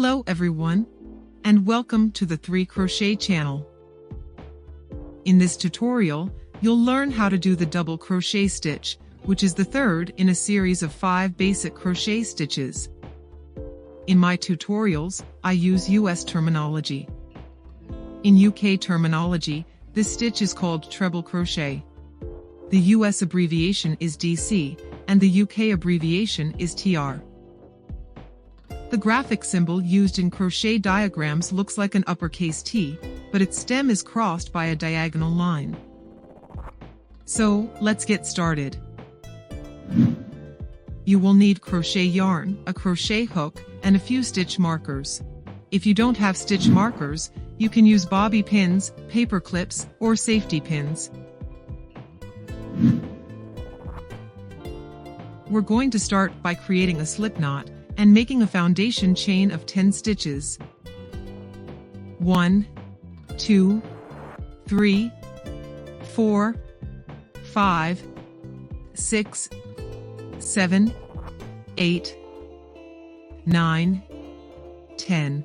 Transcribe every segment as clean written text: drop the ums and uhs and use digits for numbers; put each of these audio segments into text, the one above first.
Hello everyone, and welcome to the 3 Crochet channel. In this tutorial, you'll learn how to do the double crochet stitch, which is the third in a series of 5 basic crochet stitches. In my tutorials, I use US terminology. In UK terminology, this stitch is called treble crochet. The US abbreviation is DC, and the UK abbreviation is TR. The graphic symbol used in crochet diagrams looks like an uppercase T, but its stem is crossed by a diagonal line. So, let's get started. You will need crochet yarn, a crochet hook, and a few stitch markers. If you don't have stitch markers, you can use bobby pins, paper clips, or safety pins. We're going to start by creating a slip knot and making a foundation chain of 10 stitches. 1, 2, 3, 4, 5, 6, 7, 8, 9, 10.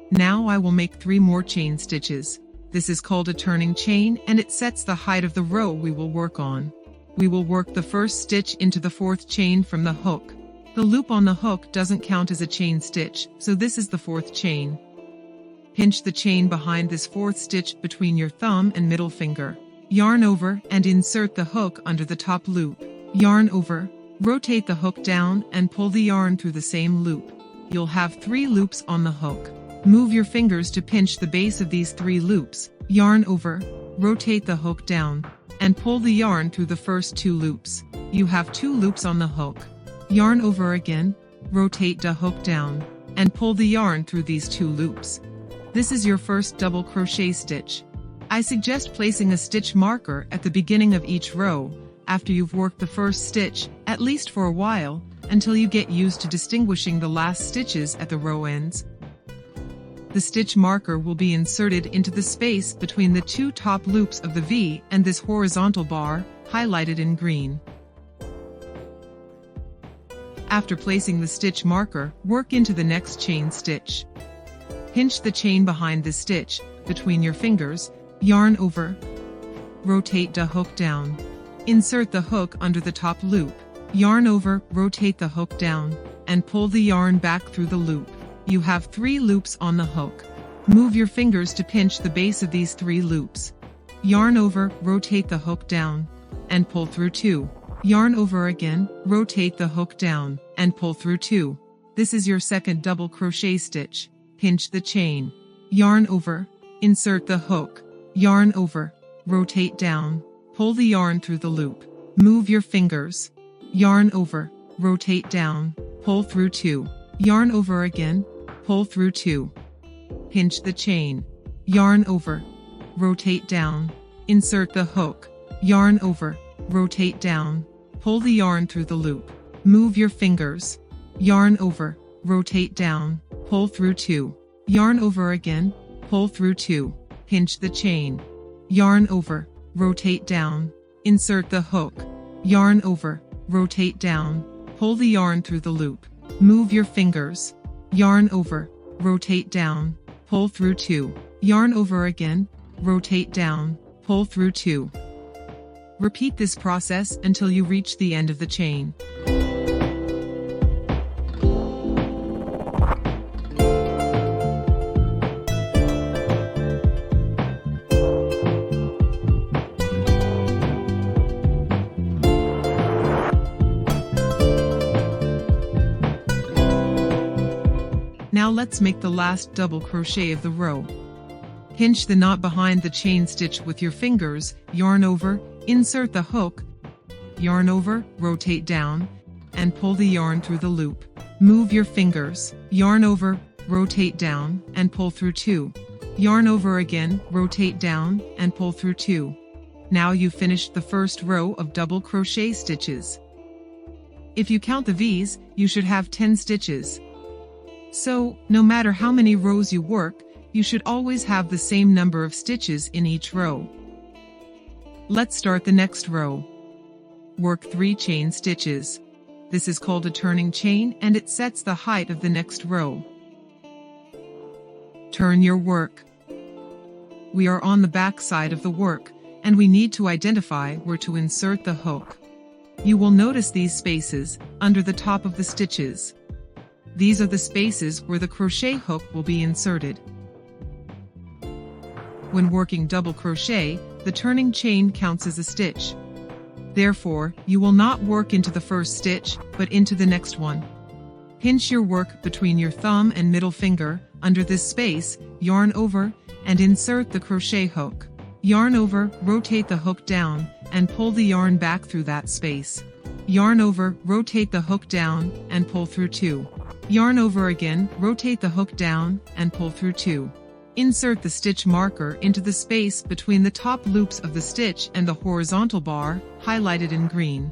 Now I will make 3 more chain stitches. This is called a turning chain, and it sets the height of the row we will work on. We will work the first stitch into the 4th chain from the hook. The loop on the hook doesn't count as a chain stitch, so this is the 4th chain. Pinch the chain behind this 4th stitch between your thumb and middle finger. Yarn over and insert the hook under the top loop. Yarn over, rotate the hook down and pull the yarn through the same loop. You'll have 3 loops on the hook. Move your fingers to pinch the base of these 3 loops. Yarn over, rotate the hook down, and pull the yarn through the first 2 loops. You have 2 loops on the hook. Yarn over again, rotate the hook down, and pull the yarn through these 2 loops. This is your first double crochet stitch. I suggest placing a stitch marker at the beginning of each row, after you've worked the first stitch, at least for a while, until you get used to distinguishing the last stitches at the row ends. The stitch marker will be inserted into the space between the 2 top loops of the V and this horizontal bar, highlighted in green. After placing the stitch marker, work into the next chain stitch. Pinch the chain behind the stitch, between your fingers, yarn over. Rotate the hook down. Insert the hook under the top loop. Yarn over, rotate the hook down, and pull the yarn back through the loop. You have 3 loops on the hook. Move your fingers to pinch the base of these 3 loops. Yarn over, rotate the hook down, and pull through 2. Yarn over again, rotate the hook down, and pull through 2. This is your second double crochet stitch. Pinch the chain. Yarn over, insert the hook. Yarn over, rotate down, pull the yarn through the loop. Move your fingers. Yarn over, rotate down, pull through 2. Yarn over again, pull through 2. Pinch the chain. Yarn over, rotate down, insert the hook. Yarn over, rotate down, pull the yarn through the loop. Move your fingers. Yarn over, rotate down, pull through 2. Yarn over again, pull through 2. Pinch the chain. Yarn over, rotate down, insert the hook. Yarn over, rotate down, pull the yarn through the loop. Move your fingers. Yarn over, rotate down, pull through 2. Yarn over again, rotate down, pull through 2. Repeat this process until you reach the end of the chain. Now let's make the last double crochet of the row. Pinch the knot behind the chain stitch with your fingers, yarn over, insert the hook, yarn over, rotate down, and pull the yarn through the loop. Move your fingers, yarn over, rotate down, and pull through 2. Yarn over again, rotate down, and pull through 2. Now you've finished the first row of double crochet stitches. If you count the V's, you should have 10 stitches. So, no matter how many rows you work, you should always have the same number of stitches in each row. Let's start the next row. Work 3 chain stitches. This is called a turning chain and it sets the height of the next row. Turn your work. We are on the back side of the work, and we need to identify where to insert the hook. You will notice these spaces under the top of the stitches. These are the spaces where the crochet hook will be inserted. When working double crochet, the turning chain counts as a stitch. Therefore, you will not work into the first stitch, but into the next one. Pinch your work between your thumb and middle finger under this space, yarn over, and insert the crochet hook. Yarn over, rotate the hook down, and pull the yarn back through that space. Yarn over, rotate the hook down, and pull through 2. Yarn over again, rotate the hook down, and pull through 2. Insert the stitch marker into the space between the top loops of the stitch and the horizontal bar, highlighted in green.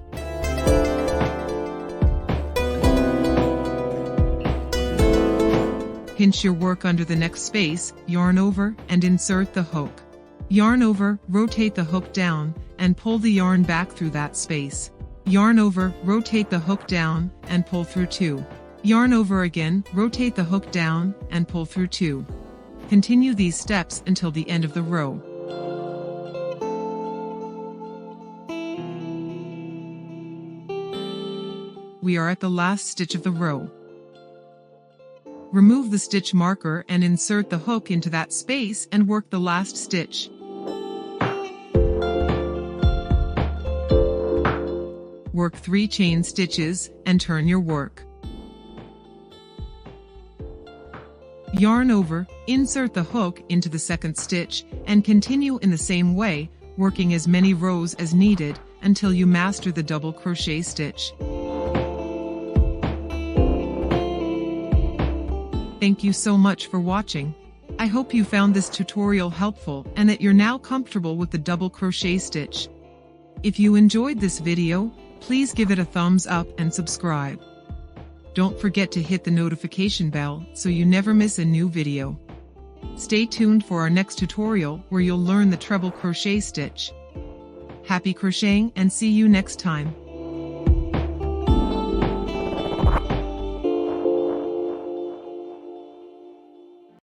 Pinch your work under the next space, yarn over, and insert the hook. Yarn over, rotate the hook down, and pull the yarn back through that space. Yarn over, rotate the hook down, and pull through 2. Yarn over again, rotate the hook down, and pull through 2. Continue these steps until the end of the row. We are at the last stitch of the row. Remove the stitch marker and insert the hook into that space and work the last stitch. Work 3 chain stitches and turn your work. Yarn over, insert the hook into the second stitch, and continue in the same way, working as many rows as needed until you master the double crochet stitch. Thank you so much for watching. I hope you found this tutorial helpful and that you're now comfortable with the double crochet stitch. If you enjoyed this video, please give it a thumbs up and subscribe. Don't forget to hit the notification bell so you never miss a new video. Stay tuned for our next tutorial where you'll learn the treble crochet stitch. Happy crocheting and see you next time.